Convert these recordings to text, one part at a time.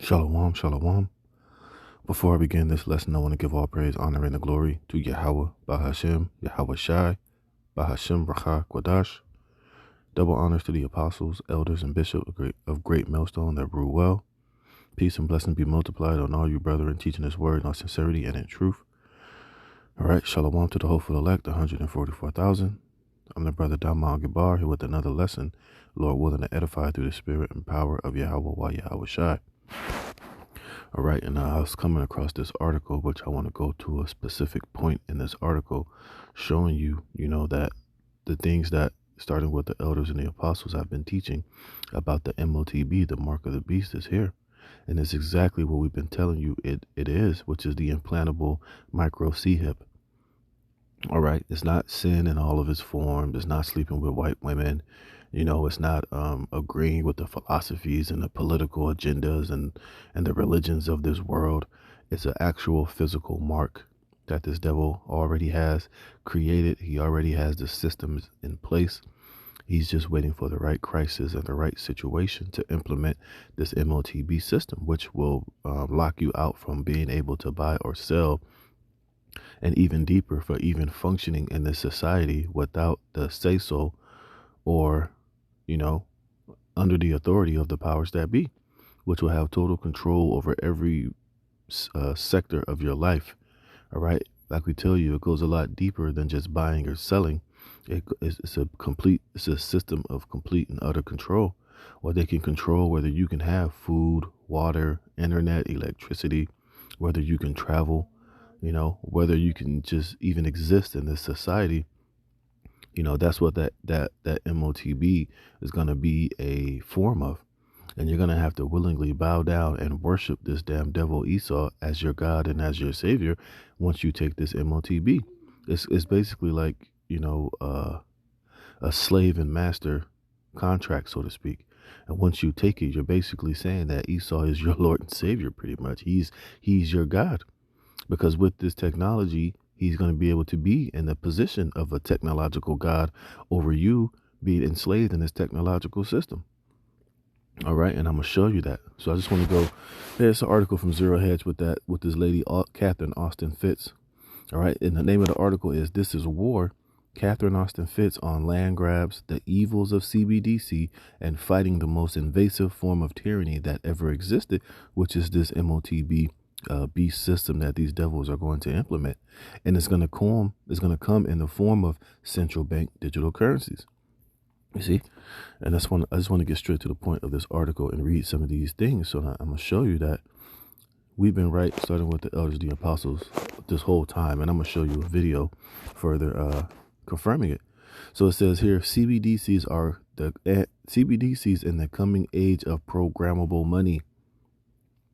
Shalom, shalom. Before I begin this lesson, I want to give all praise, honor, and the glory to Yahweh, Bahashem, Yahweh Shai, Bahashem, Bracha, Quadash. Double honors to the apostles, elders, and bishops of great millstone that rule well. Peace and blessing be multiplied on all you brethren, teaching this word in all sincerity and in truth. All right, shalom to the hopeful elect, 144,000. I'm the brother Damal Gabar here with another lesson, Lord willing to edify through the spirit and power of Yahweh, Yahweh Shai. All right, and I was coming across this article, which I want to go to a specific point in this article, showing you, that the things that, starting with the elders and the apostles, I've been teaching about the MOTB, the mark of the beast, is here. And it's exactly what we've been telling you it is, which is the implantable micro C-hip. All right, it's not sin in all of its forms. It's not sleeping with white women. It's not agreeing with the philosophies and the political agendas and the religions of this world. It's an actual physical mark that this devil already has created. He already has the systems in place. He's just waiting for the right crisis and the right situation to implement this MOTB system, which will lock you out from being able to buy or sell, and even deeper, for even functioning in this society without the say-so or under the authority of the powers that be, which will have total control over every sector of your life. All right. Like we tell you, it goes a lot deeper than just buying or selling. It's a system of complete and utter control, where they can control whether you can have food, water, internet, electricity, whether you can travel, whether you can just even exist in this society. That's what that MOTB is going to be a form of. And you're going to have to willingly bow down and worship this damn devil Esau as your God and as your savior once you take this MOTB. It's basically like, a slave and master contract, so to speak. And once you take it, you're basically saying that Esau is your Lord and Savior, pretty much. He's your God. Because with this technology, he's going to be able to be in the position of a technological God over you being enslaved in this technological system. All right. And I'm going to show you that. So I just want to go. There's an article from Zero Hedge with this lady, Catherine Austin Fitts. All right. And the name of the article is "This is War. Catherine Austin Fitts on land grabs, the evils of CBDC, and fighting the most invasive form of tyranny that ever existed," which is this MOTB beast system that these devils are going to implement. And it's going to come in the form of central bank digital currencies. You see? And I just want to get straight to the point of this article and read some of these things. So I'm going to show you that we've been right, starting with the elders, the apostles, this whole time. And I'm going to show you a video further confirming it. So it says here, CBDCs in the coming age of programmable money.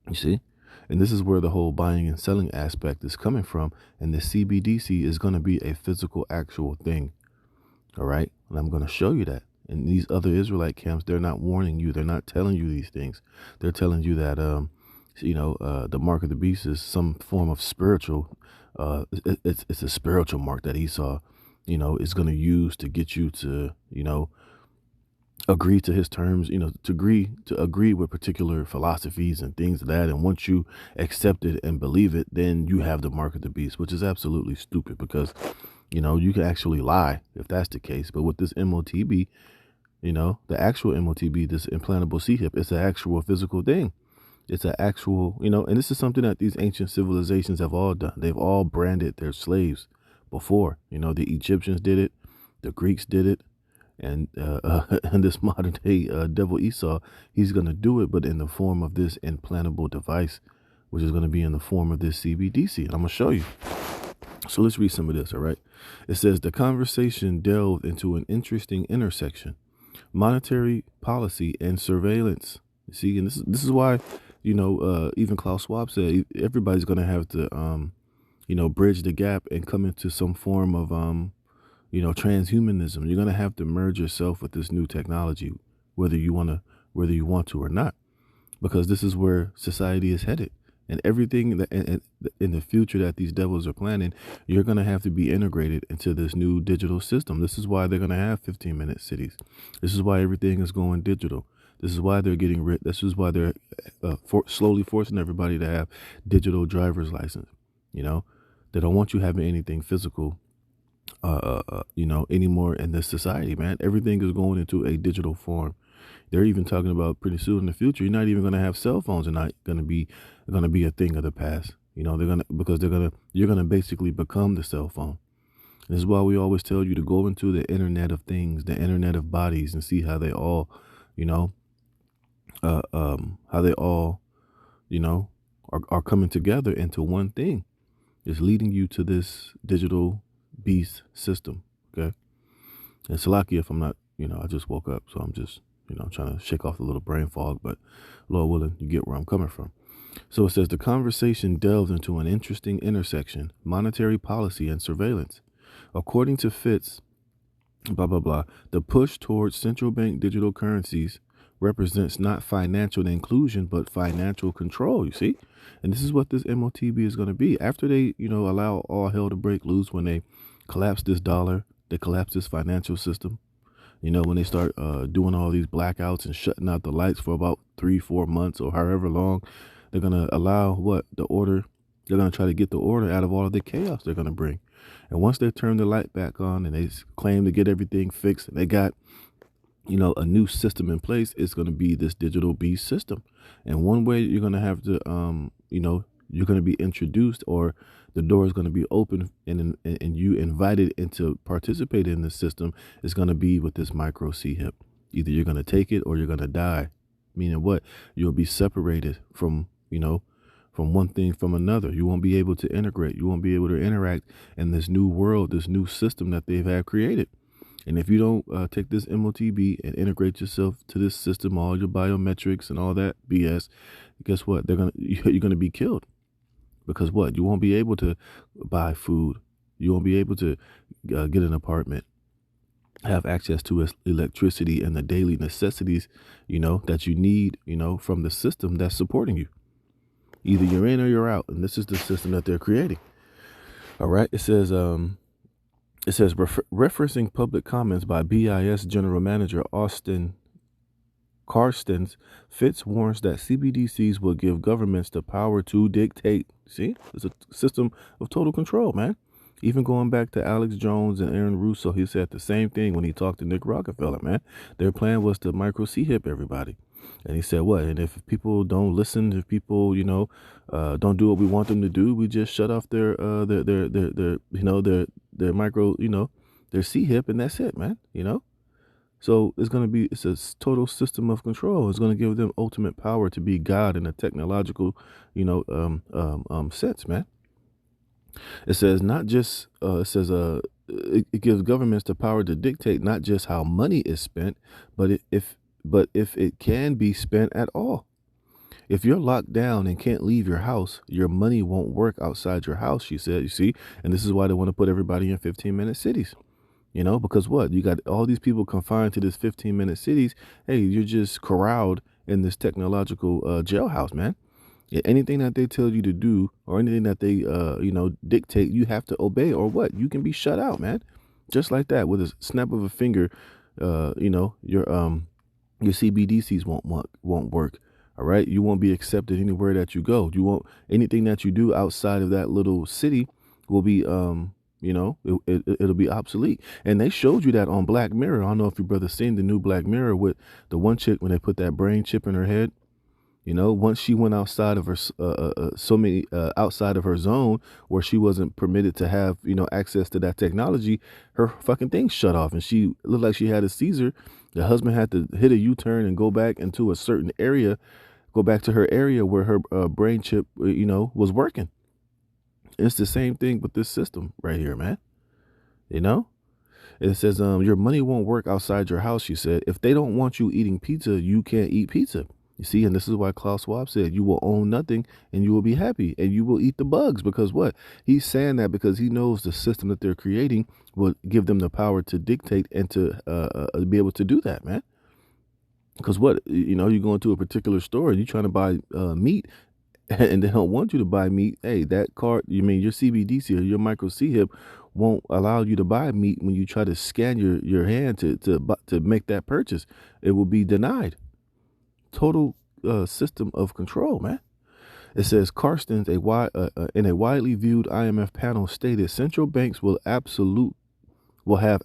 You see? And this is where the whole buying and selling aspect is coming from. And the CBDC is going to be a physical, actual thing. All right. And I'm going to show you that. And these other Israelite camps, they're not warning you. They're not telling you these things. They're telling you that, the mark of the beast is some form of spiritual. It's a spiritual mark that Esau, is going to use to get you to, agree to his terms, to agree with particular philosophies and things like that. And once you accept it and believe it, then you have the mark of the beast, which is absolutely stupid because, you can actually lie if that's the case. But with this MOTB, the actual MOTB, this implantable C-hip, it's an actual physical thing. It's an actual, and this is something that these ancient civilizations have all done. They've all branded their slaves before. The Egyptians did it. The Greeks did it. And this modern day devil Esau, he's going to do it, but in the form of this implantable device, which is going to be in the form of this CBDC. And I'm going to show you. So let's read some of this. All right. It says the conversation delved into an interesting intersection: monetary policy and surveillance. You see, and this is why, even Klaus Schwab said everybody's going to have to, bridge the gap and come into some form of, transhumanism. You're going to have to merge yourself with this new technology, whether you want to or not, because this is where society is headed. And everything that in the future that these devils are planning, you're going to have to be integrated into this new digital system. This is why they're going to have 15-minute cities. This is why everything is going digital. This is why they're getting rid. This is why they're slowly forcing everybody to have digital driver's license. You know, they don't want you having anything physical, anymore in this society, man. Everything is going into a digital form. They're even talking about pretty soon in the future, you're not even going to have cell phones. Are not going to be a thing of the past. You know, you're gonna basically become the cell phone. This is why we always tell you to go into the Internet of Things, the Internet of Bodies, and see how they all, you know, how they all, are coming together into one thing. It's leading you to this digital beast system. Okay. And Salakia, if I'm not, I just woke up, so I'm just, trying to shake off the little brain fog, but Lord willing, you get where I'm coming from. So it says the conversation delved into an interesting intersection, monetary policy and surveillance. According to Fitz, blah, blah, blah, the push towards central bank digital currencies represents not financial inclusion, but financial control, you see? And this is what this MOTB is going to be. After they, allow all hell to break loose, when they collapse this dollar, they collapse this financial system, when they start doing all these blackouts and shutting out the lights for about 3-4 months or however long, they're going to allow the order. They're going to try to get the order out of all of the chaos they're going to bring. And once they turn the light back on and they claim to get everything fixed and they got, a new system in place, it's going to be this digital beast system. And one way you're going to have to, you're going to be introduced, or the door is going to be open and you invited into participate in this system, is going to be with this micro C-hip. Either you're going to take it or you're going to die. Meaning what? You'll be separated from, from one thing from another. You won't be able to integrate. You won't be able to interact in this new world, this new system that they've had created. And if you don't take this MOTB and integrate yourself to this system, all your biometrics and all that BS, guess what? You're gonna be killed. Because what? You won't be able to buy food. You won't be able to get an apartment, have access to electricity and the daily necessities, that you need, from the system that's supporting you. Either you're in or you're out. And this is the system that they're creating. All right. It says, referencing public comments by BIS General Manager Austin Carstens, Fitz warns that CBDCs will give governments the power to dictate. See, it's a system of total control, man. Even going back to Alex Jones and Aaron Russo, he said the same thing when he talked to Nick Rockefeller, man. Their plan was to micro C-hip everybody. And he said, what? And if people don't listen, if people, don't do what we want them to do, we just shut off their micro, their C-hip, and that's it, man. So it's a total system of control. It's going to give them ultimate power to be God in a technological, sense, man. It says it gives governments the power to dictate not just how money is spent, but if it can be spent at all. If you're locked down and can't leave your house, your money won't work outside your house, she said, you see? And this is why they want to put everybody in 15-minute cities. Because what? You got all these people confined to this 15-minute cities. Hey, you're just corralled in this technological jailhouse, man. Anything that they tell you to do or anything that they, dictate, you have to obey, or what? You can be shut out, man. Just like that, with a snap of a finger, your CBDCs won't work. All right. You won't be accepted anywhere that you go. You won't, anything that you do outside of that little city will be, it'll be obsolete. And they showed you that on Black Mirror. I don't know if your brother seen the new Black Mirror with the one chick when they put that brain chip in her head. Once she went outside of her, outside of her zone where she wasn't permitted to have, access to that technology, her fucking thing shut off and she looked like she had a seizure. The husband had to hit a U-turn and go back into a certain area, go back to her area where her brain chip, was working. It's the same thing with this system right here, man. It says, your money won't work outside your house, she said. If they don't want you eating pizza, you can't eat pizza. You see, and this is why Klaus Schwab said you will own nothing and you will be happy and you will eat the bugs, because what? He's saying that because he knows the system that they're creating will give them the power to dictate and to be able to do that, man. Because what? You go into a particular store and you're trying to buy meat and they don't want you to buy meat. Hey, that card, your CBDC or your micro C-hip won't allow you to buy meat when you try to scan your hand to make that purchase. It will be denied. total system of control, man. It says Carstens, in a widely viewed IMF panel, stated central banks will have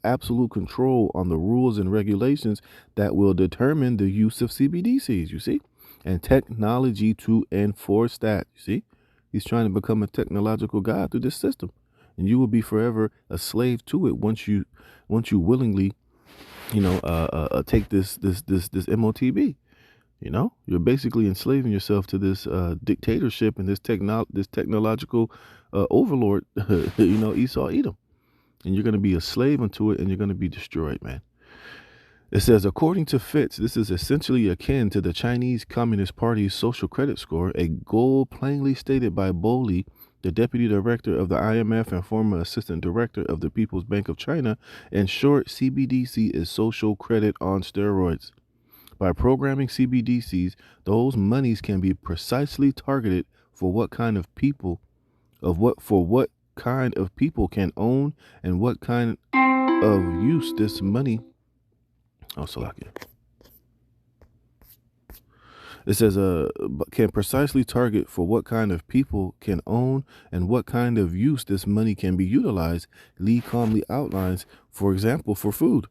absolute control on the rules and regulations that will determine the use of CBDCs, you see, and technology to enforce that, you see. He's trying to become a technological god through this system, and you will be forever a slave to it once you willingly, take this MOTB. You're basically enslaving yourself to this dictatorship and this technological overlord, Esau Edom. And you're going to be a slave unto it, and you're going to be destroyed, man. It says, according to Fitz, this is essentially akin to the Chinese Communist Party's social credit score, a goal plainly stated by Boli, the deputy director of the IMF and former assistant director of the People's Bank of China. In short, CBDC is social credit on steroids. By programming CBDCs, those monies can be precisely targeted for what kind of people can own and what kind of use this money. Oh, Salakia. It says, can precisely target for what kind of people can own and what kind of use this money can be utilized. Lee calmly outlines, for example, for food.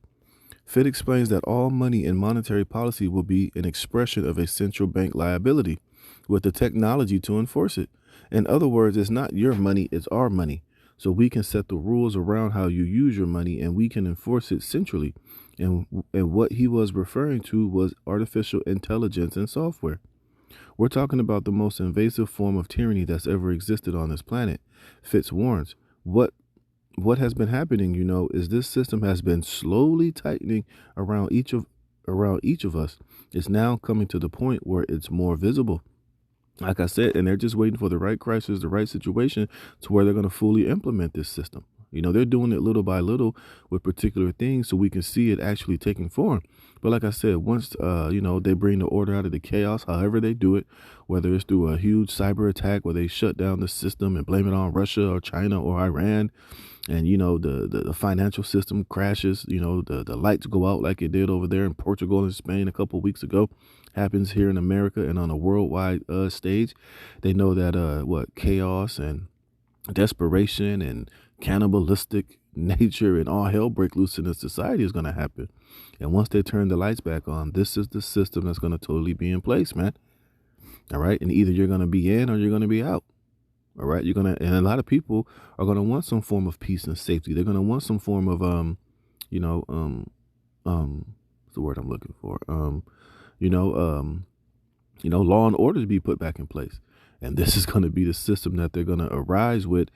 Fitt explains that all money in monetary policy will be an expression of a central bank liability with the technology to enforce it. In other words, it's not your money, it's our money. So we can set the rules around how you use your money, and we can enforce it centrally. And what he was referring to was artificial intelligence and software. We're talking about the most invasive form of tyranny that's ever existed on this planet. Fitz warns, what has been happening, is this system has been slowly tightening around each of us. It's now coming to the point where it's more visible. Like I said, and they're just waiting for the right crisis, the right situation to where they're going to fully implement this system. They're doing it little by little with particular things so we can see it actually taking form. But like I said, once, they bring the order out of the chaos, however they do it, whether it's through a huge cyber attack where they shut down the system and blame it on Russia or China or Iran, and, the financial system crashes, the lights go out like it did over there in Portugal and Spain a couple of weeks ago, happens here in America and on a worldwide stage. They know that chaos and desperation and cannibalistic nature and all hell break loose in the society is going to happen. And once they turn the lights back on, this is the system that's going to totally be in place, man. All right. And either you're going to be in or you're going to be out. All right. And a lot of people are going to want some form of peace and safety. They're going to want some form of, what's the word I'm looking for? Law and order to be put back in place. And this is going to be the system that they're going to arise with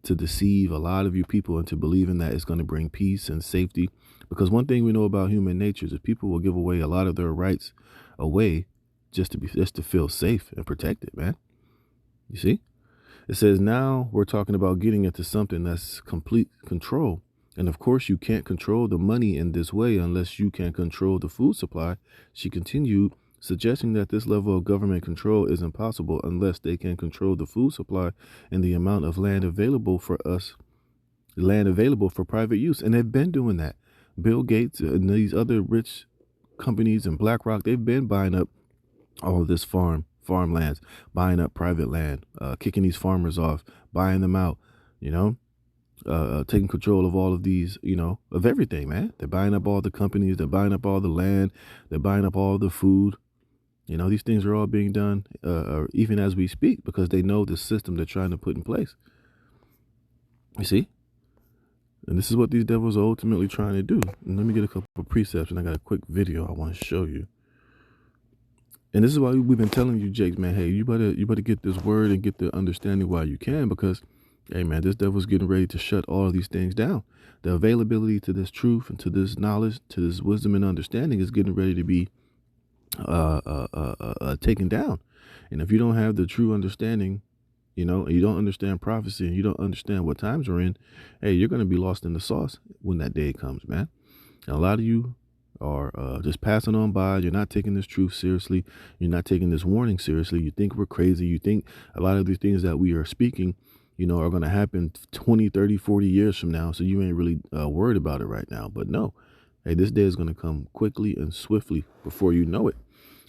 to deceive a lot of you people into believing that it's going to bring peace and safety. Because one thing we know about human nature is that people will give away a lot of their rights away just to feel safe and protected, man. You see? It says now we're talking about getting into something that's complete control. And of course, you can't control the money in this way unless you can control the food supply. She continued, suggesting that this level of government control is impossible unless they can control the food supply and the amount of land available for private use. And they've been doing that. Bill Gates and these other rich companies and BlackRock, they've been buying up all of this farmlands, buying up private land, kicking these farmers off, buying them out, taking control of all of these, of everything, man. They're buying up all the companies. They're buying up all the land. They're buying up all the food. These things are all being done even as we speak because they know the system they're trying to put in place. You see? And this is what these devils are ultimately trying to do. And let me get a couple of precepts, and I got a quick video I want to show you. And this is why we've been telling you, Jakes, man, hey, you better get this word and get the understanding while you can, because, hey, man, this devil's getting ready to shut all of these things down. The availability to this truth and to this knowledge, to this wisdom and understanding is getting ready to be taken down. And if you don't have the true understanding, and you don't understand prophecy and you don't understand what times we're in, hey, you're going to be lost in the sauce when that day comes, man. And a lot of you are just passing on by. You're not taking this truth seriously. You're not taking this warning seriously. You think we're crazy. You think a lot of these things that we are speaking, are going to happen 20, 30, 40 years from now. So you ain't really worried about it right now. But no, hey, this day is going to come quickly and swiftly before you know it.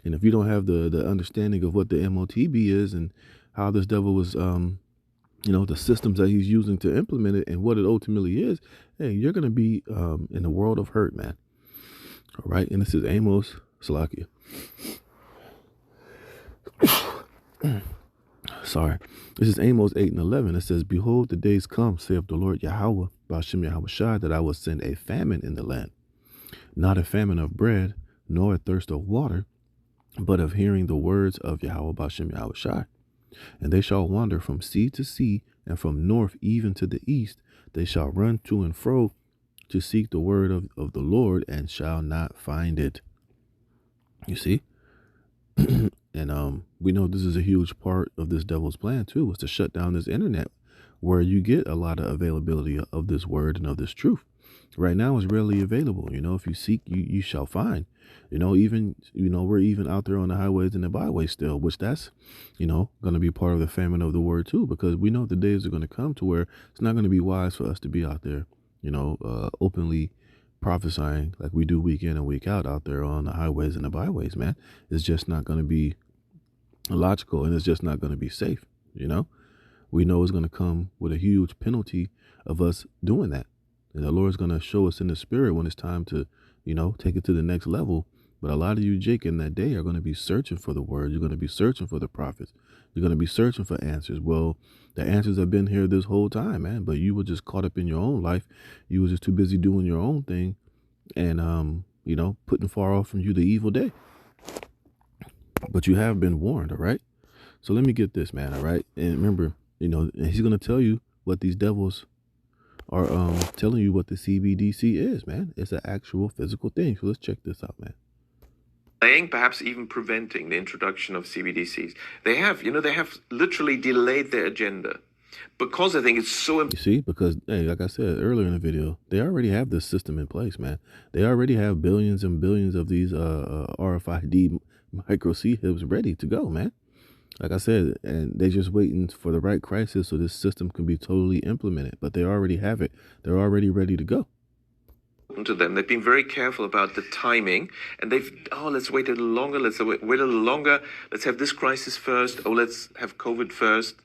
And if you don't have the understanding of what the MOTB is and how this devil was, the systems that he's using to implement it and what it ultimately is, hey, you're going to be in a world of hurt, man. All right. And this is Amos, Salakia. Sorry. This is Amos 8:11. It says, "Behold, the days come, saith the Lord Yahweh, Ba'ashem Yahweh Shai, that I will send a famine in the land, not a famine of bread, nor a thirst of water, but of hearing the words of Yahweh Ba'ashem Yahweh Shai. And they shall wander from sea to sea, and from north even to the east. They shall run to and fro to seek the word of the Lord, and shall not find it." You see? And we know this is a huge part of this devil's plan too, was to shut down this internet where you get a lot of availability of this word and of this truth. Right now it's readily available. If you seek, you shall find. Even we're even out there on the highways and the byways still, which that's going to be part of the famine of the word too, because we know the days are going to come to where it's not going to be wise for us to be out there openly prophesying like we do week in and week out there on the highways and the byways, man. It's just not going to be logical, and it's just not going to be safe. We know it's going to come with a huge penalty of us doing that, and the Lord's going to show us in the spirit when it's time to take it to the next level. But a lot of you, Jake, in that day are going to be searching for the word. You're going to be searching for the prophets. You're going to be searching for answers. Well, the answers have been here this whole time, man, but you were just caught up in your own life. You were just too busy doing your own thing and putting far off from you the evil day. But you have been warned, all right? So let me get this, man, all right? And remember, he's going to tell you what these devils are telling you what the CBDC is, man. It's an actual physical thing. So let's check this out, man. Perhaps even preventing the introduction of CBDCs. They have literally delayed their agenda because I think it's so important. You see, because, hey, like I said earlier in the video, they already have this system in place, man. They already have billions and billions of these RFID micro C-HIBs ready to go, man. Like I said, and they're just waiting for the right crisis so this system can be totally implemented. But they already have it. They're already ready to go. To them, they've been very careful about the timing, and let's wait a little longer. Let's wait a little longer. Let's have this crisis first. Let's have COVID first.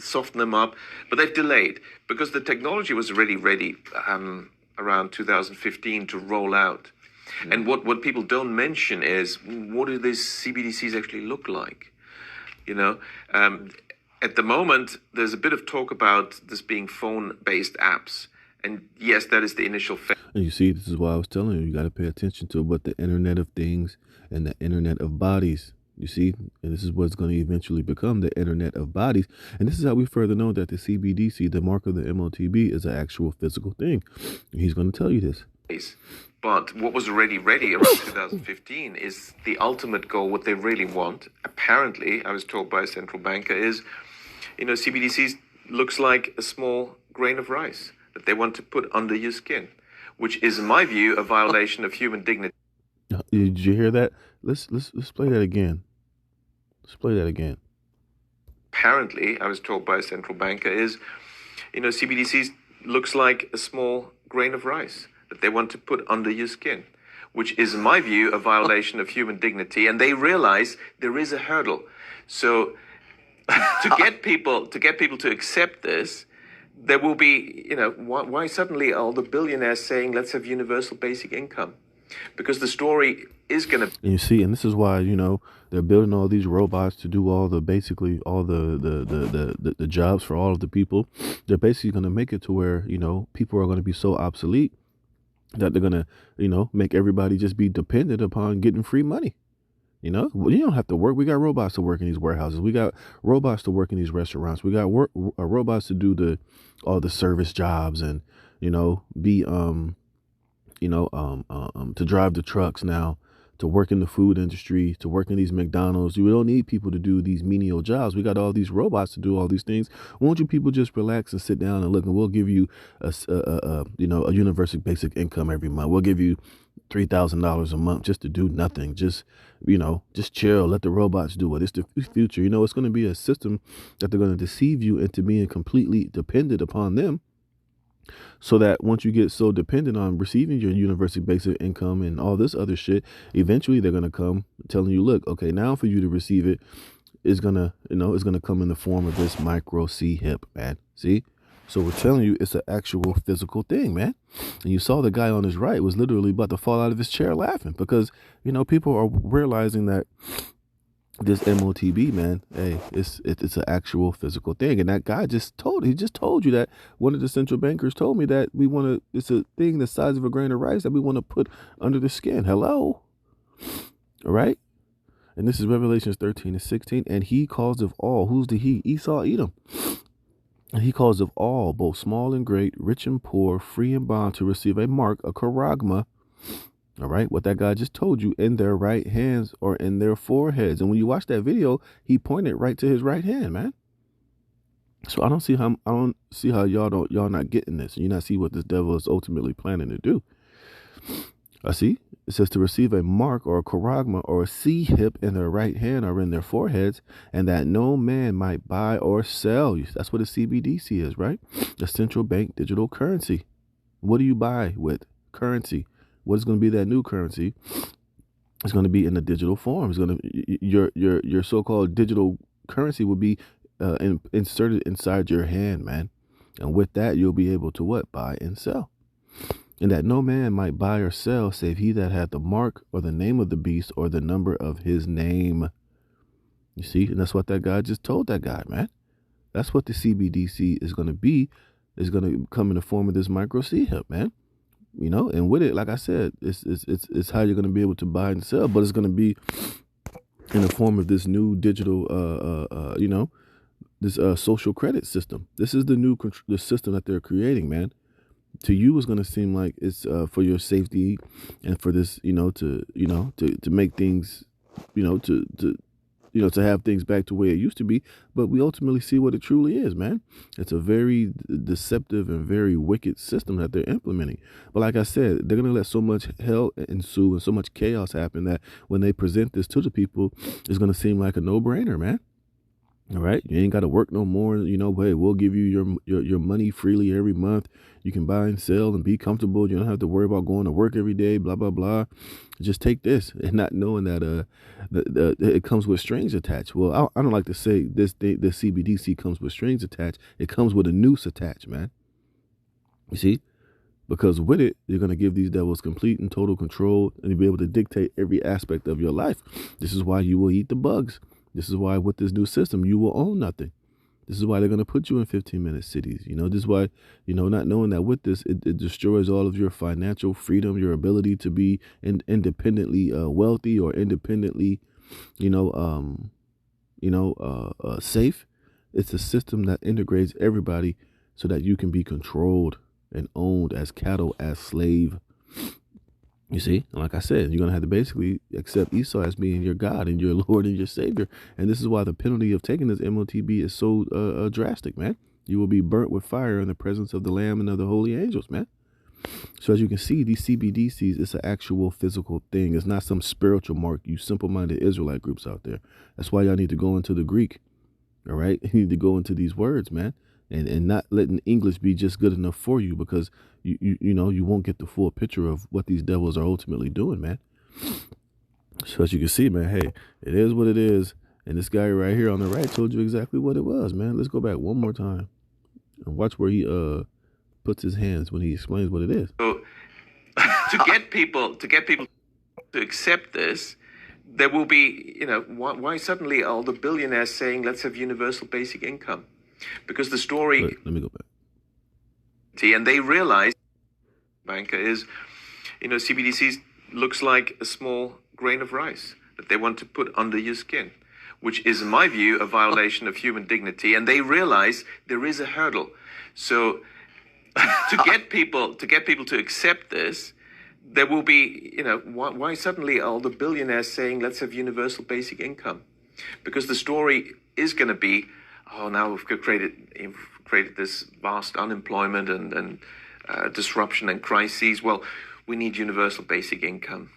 Soften them up. But they've delayed because the technology was already ready around 2015 to roll out. Mm-hmm. And what people don't mention is, what do these CBDCs actually look like? At the moment, there's a bit of talk about this being phone-based apps. And yes, that is the initial phase. And you see, this is why I was telling you got to pay attention to what the Internet of Things and the Internet of Bodies. You see, and this is what's going to eventually become the Internet of Bodies. And this is how we further know that the CBDC, the mark of the MOTB, is an actual physical thing. And he's going to tell you this. But what was already ready around 2015 is the ultimate goal. What they really want, apparently, I was told by a central banker, is, CBDCs looks like a small grain of rice that they want to put under your skin, which is, in my view, a violation of human dignity. Did you hear that? Let's play that again. Let's play that again. Apparently, I was told by a central banker, is, CBDCs looks like a small grain of rice that they want to put under your skin, which is, in my view, a violation of human dignity. And they realize there is a hurdle. So to get people to accept this, there will be, why suddenly all the billionaires saying, let's have universal basic income? Because the story is going to... And you see, and this is why, they're building all these robots to do all the jobs for all of the people. They're basically going to make it to where, people are going to be so obsolete that they're going to, make everybody just be dependent upon getting free money. You don't have to work. We got robots to work in these warehouses. We got robots to work in these restaurants. We got robots to do all the service jobs and, be, to drive the trucks now, to work in the food industry, to work in these McDonald's. You don't need people to do these menial jobs. We got all these robots to do all these things. Won't you people just relax and sit down and look, and we'll give you a universal basic income every month. We'll give you $3,000 a month just to do nothing. Just chill. Let the robots do it. It's the future. It's going to be a system that they're going to deceive you into being completely dependent upon them. So that once you get so dependent on receiving your universal basic income and all this other shit, eventually they're going to come telling you, look, okay, now for you to receive it is going to, it's going to come in the form of this micro C hip, man. See? So we're telling you it's an actual physical thing, man. And you saw the guy on his right was literally about to fall out of his chair laughing because, people are realizing that this MOTB, man, hey, it's an actual physical thing. And that guy just told you that one of the central bankers told me that it's a thing the size of a grain of rice that we want to put under the skin. Hello? All right? And this is Revelations 13:16. And he calls of all, who's the he? Esau, Edom. And he calls of all, both small and great, rich and poor, free and bond, to receive a mark, a charagma. All right, what that guy just told you, in their right hands or in their foreheads. And when you watch that video, he pointed right to his right hand, man. So I don't see how y'all not getting this, and you not see what this devil is ultimately planning to do. I see. It says to receive a mark or a charagma or a C hip in their right hand or in their foreheads, and that no man might buy or sell. That's what a CBDC is, right? The central bank digital currency. What do you buy with? Currency. What is going to be that new currency? It's going to be in a digital form. It's going to your so-called digital currency will be inserted inside your hand, man. And with that, you'll be able to what? Buy and sell. And that no man might buy or sell save he that hath the mark or the name of the beast or the number of his name. You see? And that's what that guy just told that guy, man. That's what the CBDC is going to be. Is going to come in the form of this micro C hip, man. And with it, like I said, it's how you're going to be able to buy and sell, but it's going to be in the form of this new digital, this social credit system. This is the system that they're creating, man. To you, it's going to seem like it's for your safety and for this, to make things, to have things back to where it used to be. But we ultimately see what it truly is, man. It's a very deceptive and very wicked system that they're implementing. But like I said, they're going to let so much hell ensue and so much chaos happen that when they present this to the people, it's going to seem like a no-brainer, man. All right. You ain't got to work no more. But hey, we'll give you your money freely every month. You can buy and sell and be comfortable. You don't have to worry about going to work every day, blah, blah, blah. Just take this, and not knowing that it comes with strings attached. Well, I don't like to say the CBDC comes with strings attached. It comes with a noose attached, man. You see? Because with it, you're going to give these devils complete and total control, and you'll be able to dictate every aspect of your life. This is why you will eat the bugs. This is why with this new system, you will own nothing. This is why they're going to put you in 15-minute cities. This is why, not knowing that with this, it destroys all of your financial freedom, your ability to be independently wealthy or independently, safe. It's a system that integrates everybody so that you can be controlled and owned as cattle, as slave. You see, and like I said, you're going to have to basically accept Esau as being your God and your Lord and your Savior. And this is why the penalty of taking this MOTB is so drastic, man. You will be burnt with fire in the presence of the Lamb and of the holy angels, man. So as you can see, these CBDCs, it's an actual physical thing. It's not some spiritual mark, you simple-minded Israelite groups out there. That's why y'all need to go into the Greek, all right? You need to go into these words, man. And not letting English be just good enough for you, because you won't get the full picture of what these devils are ultimately doing, man. So as you can see, man, hey, it is what it is. And this guy right here on the right told you exactly what it was, man. Let's go back one more time and watch where he puts his hands when he explains what it is. So to get people to accept this, there will be, why suddenly are all the billionaires saying, let's have universal basic income? Because the story... Let me go back. And they realize, banker is, CBDCs looks like a small grain of rice that they want to put under your skin, which is, in my view, a violation of human dignity. And they realize there is a hurdle. So to get people to accept this, there will be, why suddenly are all the billionaires saying, let's have universal basic income? Because the story is going to be, now we've created this vast unemployment and disruption and crises. Well, we need universal basic income.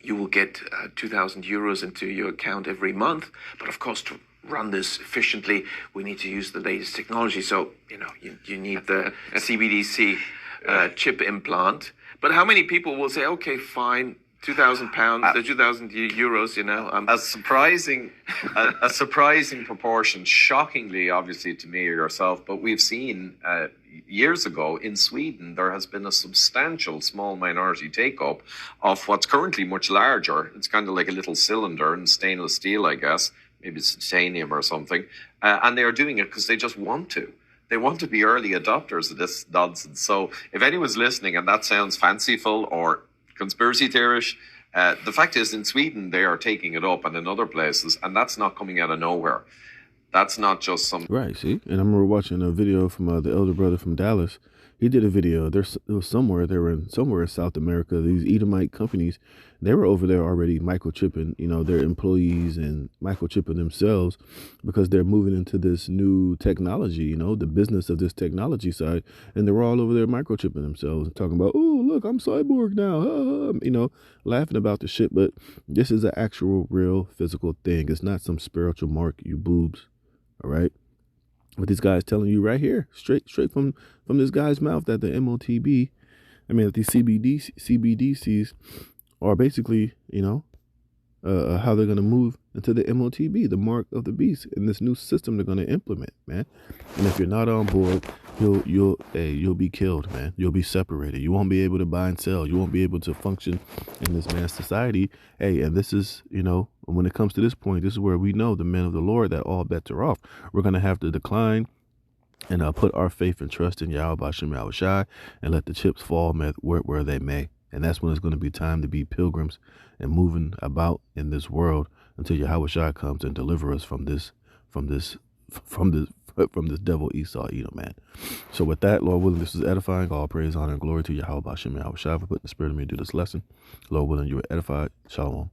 You will get 2,000 euros into your account every month. But of course, to run this efficiently, we need to use the latest technology. So, you need the CBDC chip implant. But how many people will say, okay, fine, £2,000, 2,000 euros, a surprising proportion, shockingly, obviously, to me or yourself, but we've seen years ago in Sweden, there has been a substantial small minority take-up of what's currently much larger. It's kind of like a little cylinder in stainless steel, I guess, maybe it's titanium or something, and they are doing it because they just want to. They want to be early adopters of this nonsense. So if anyone's listening and that sounds fanciful or conspiracy theorish, the fact is in Sweden, they are taking it up and in other places, and that's not coming out of nowhere. That's not just some... Right, see? And I remember watching a video from the elder brother from Dallas. He did a video. They were somewhere in South America. These Edomite companies, they were over there already microchipping, their employees and microchipping themselves because they're moving into this new technology, the business of this technology side. And they were all over there microchipping themselves and talking about, oh, look, I'm cyborg now, laughing about the shit. But this is an actual, real physical thing. It's not some spiritual mark, you boobs. All right. What these guys telling you right here, straight from this guy's mouth, that the MOTB, that these CBDCs are basically, how they're going to move into the MOTB, the mark of the beast, in this new system they're going to implement, man. And if you're not on board, you'll be killed, man. You'll be separated. You won't be able to buy and sell. You won't be able to function in this man's society. Hey, and this is, when it comes to this point, this is where we know, the men of the Lord, that all bets are off. We're going to have to decline and put our faith and trust in Yahweh Bashem Yahushai and let the chips fall where they may. And that's when it's going to be time to be pilgrims and moving about in this world until Yahushua comes and deliver us from this devil Esau Edom, man. So with that, Lord willing, this is edifying. All praise, honor, and glory to Yahweh Bashem Yahushua for putting the spirit in me to do this lesson. Lord willing, you are edified. Shalom.